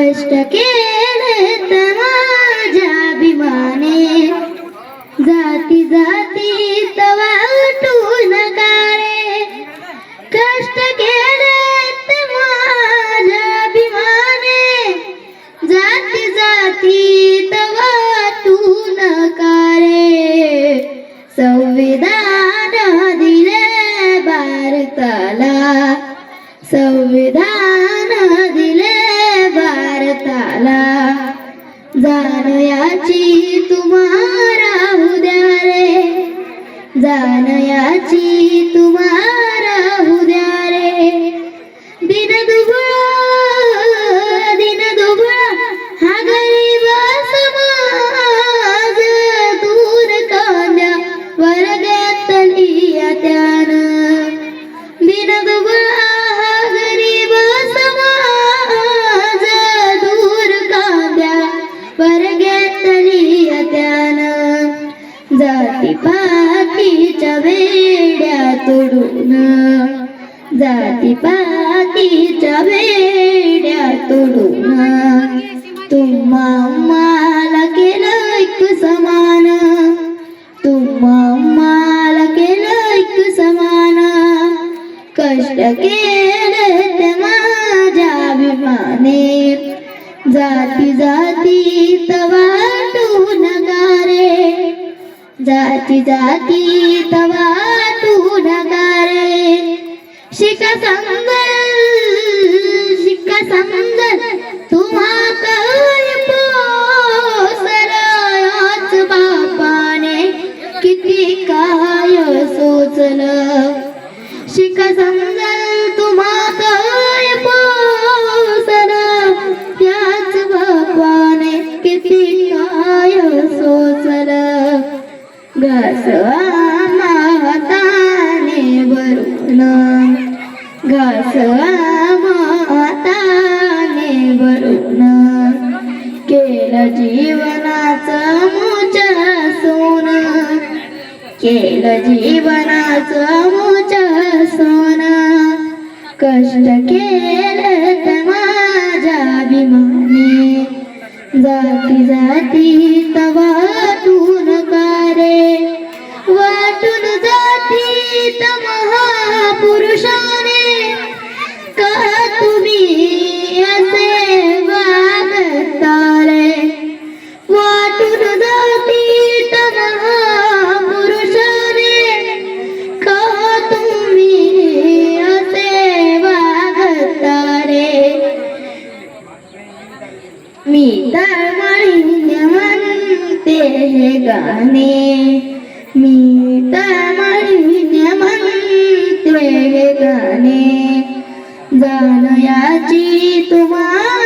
कष्ट केलेत माझ्या अभिमाने, जाती जातीत वाटू नका रे. कष्ट केलेत माझ्या अभिमाने, जाती जातीत वाटू नका रे. संविधान दिले भारताला, संविधान दिले भारताला. जाण याची तुम्हाला उद्या रे, जाण याची तुम्हाला उद्या रे. दिन दुबळा हा गरीब समाज, दूर कांद्या वर्गातली त्यानं. दिन दुबळा हा गरीब समाज, दूर कांद्या वर्गातली त्यानं. जातीपातीच्या वेड्या तोडून, जातीपातीच्या वेड्या तोडून, तुम्हा मला केलं एक समान, तुम्हा मला केलं एक समान. कष्ट केले माझ्या अभिमाने, जाती जातीत वाटू नका रे, जाती जातीत वाटू नका रे. शिका समजल तुम्हा काय पोसरायाच बापाने, किती काय सोचलं. शिका समजल तुम्हा काय पोसरा, त्याच बापाने किती काय सोचलं. घास हाताने भरून, घास हाताने भरून, केलं जीवनाचं मुच सोन, केलं जीवनाचं मुच सोन. कष्ट केलेत माझ्या अभिमाने, जाती जातीत वाटू नका रे. वाटून जातीत महापुरुषाने, का तुम्ही असे वागता रे. वाटून जातीत महापुरुषाने, का तुम्ही असे वागता रे. मी तळमळीने म्हणते हे गाणे, मी तळमळीने म्हणते हे गाणे. जाण याची तुम्हाला